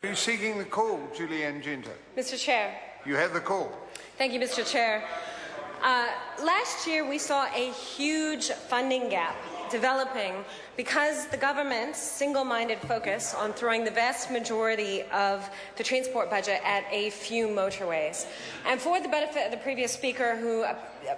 Are you seeking the call, Julianne Genter? Mr. Chair. You have the call. Thank you, Mr. Chair. Last year, we saw a huge funding gap developing because the government's single-minded focus on throwing the vast majority of the transport budget at a few motorways. And for the benefit of the previous speaker, who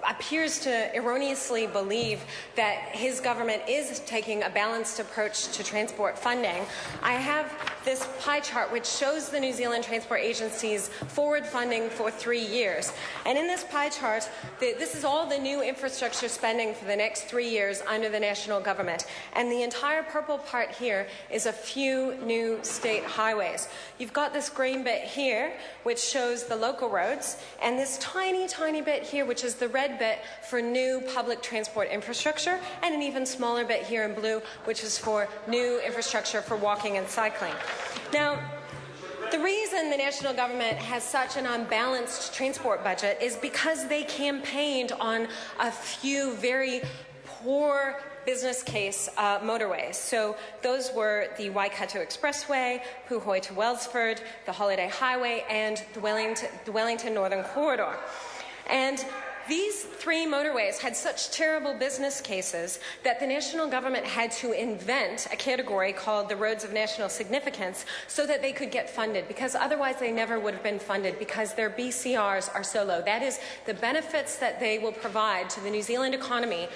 appears to erroneously believe that his government is taking a balanced approach to transport funding, I have this pie chart which shows the New Zealand Transport Agency's forward funding for 3 years. And in this pie chart, this is all the new infrastructure spending for the next 3 years under the national government. And the entire purple part here is a few new state highways. You've got this green bit here, which shows the local roads, and this tiny, tiny bit here, which is the red bit for new public transport infrastructure, and an even smaller bit here in blue, which is for new infrastructure for walking and cycling. Now, the reason the national government has such an unbalanced transport budget is because they campaigned on a few very poor business case motorways. So those were the Waikato Expressway, Puhoi to Wellsford, the Holiday Highway, and the Wellington Northern Corridor. And these three motorways had such terrible business cases that the national government had to invent a category called the Roads of National Significance so that they could get funded, because otherwise they never would have been funded because their BCRs are so low. That is, the benefits that they will provide to the New Zealand economy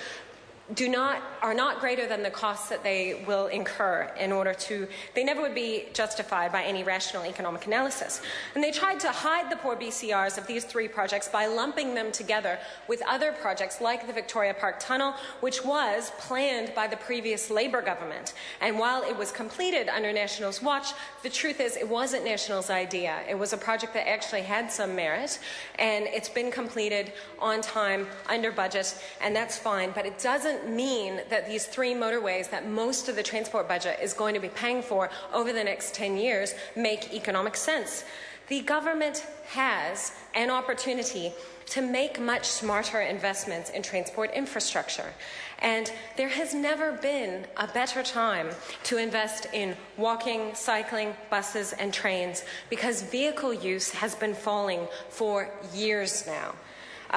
are not greater than the costs that they will incur in order to, they never would be justified by any rational economic analysis. And they tried to hide the poor BCRs of these three projects by lumping them together with other projects like the Victoria Park Tunnel, which was planned by the previous Labour government. And while it was completed under National's watch, the truth is it wasn't National's idea. It was a project that actually had some merit, and it's been completed on time, under budget, and that's fine, but it doesn't mean that these three motorways that most of the transport budget is going to be paying for over the next 10 years make economic sense. The government has an opportunity to make much smarter investments in transport infrastructure. And there has never been a better time to invest in walking, cycling, buses and trains, because vehicle use has been falling for years now.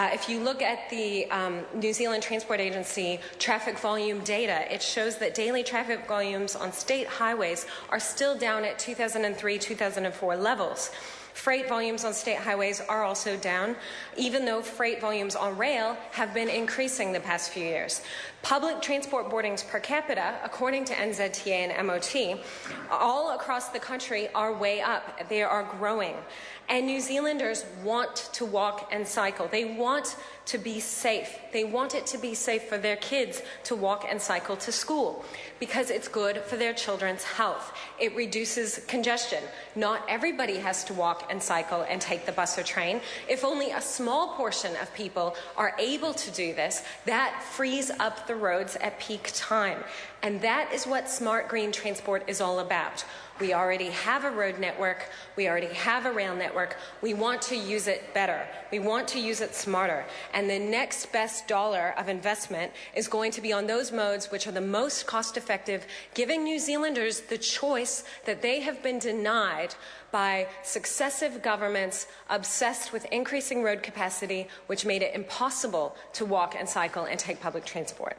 If you look at the New Zealand Transport Agency traffic volume data, it shows that daily traffic volumes on state highways are still down at 2003-2004 levels. Freight volumes on state highways are also down, even though freight volumes on rail have been increasing the past few years. Public transport boardings per capita, according to NZTA and MOT, all across the country are way up. They are growing. And New Zealanders want to walk and cycle. They want to be safe. They want it to be safe for their kids to walk and cycle to school because it's good for their children's health. It reduces congestion. Not everybody has to walk and cycle and take the bus or train. If only a small portion of people are able to do this, that frees up the roads at peak time. And that is what smart green transport is all about. We already have a road network. We already have a rail network. We want to use it better. We want to use it smarter. And the next best dollar of investment is going to be on those modes which are the most cost-effective, giving New Zealanders the choice that they have been denied by successive governments obsessed with increasing road capacity, which made it impossible to walk and cycle and take public transport.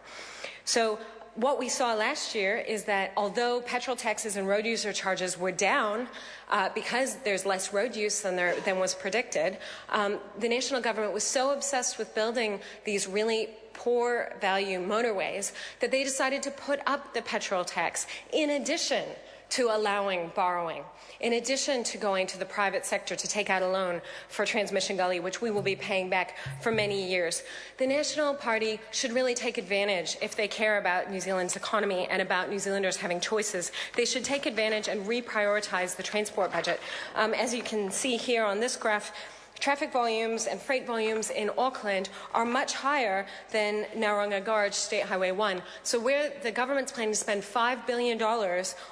So what we saw last year is that although petrol taxes and road user charges were down because there's less road use than was predicted, the national government was so obsessed with building these really poor value motorways that they decided to put up the petrol tax in addition to allowing borrowing, in addition to going to the private sector to take out a loan for Transmission Gully, which we will be paying back for many years. The National Party should really take advantage, if they care about New Zealand's economy and about New Zealanders having choices, they should take advantage and reprioritize the transport budget. As you can see here on this graph, traffic volumes and freight volumes in Auckland are much higher than Nauranga Gorge State Highway 1. So where the government's planning to spend $5 billion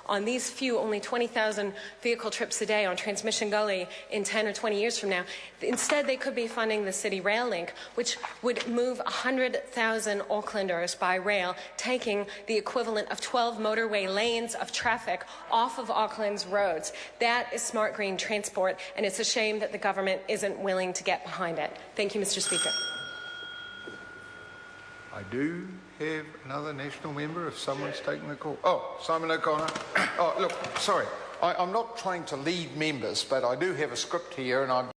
on these few, only 20,000 vehicle trips a day on Transmission Gully in 10 or 20 years from now, instead they could be funding the City Rail Link, which would move 100,000 Aucklanders by rail, taking the equivalent of 12 motorway lanes of traffic off of Auckland's roads. That is smart green transport, and it's a shame that the government isn't willing to get behind it. Thank you, Mr. Speaker. I do have another national member if someone's taken the call. Oh, Simon O'Connor. Oh, look, sorry. I'm not trying to lead members, but I do have a script here and I'm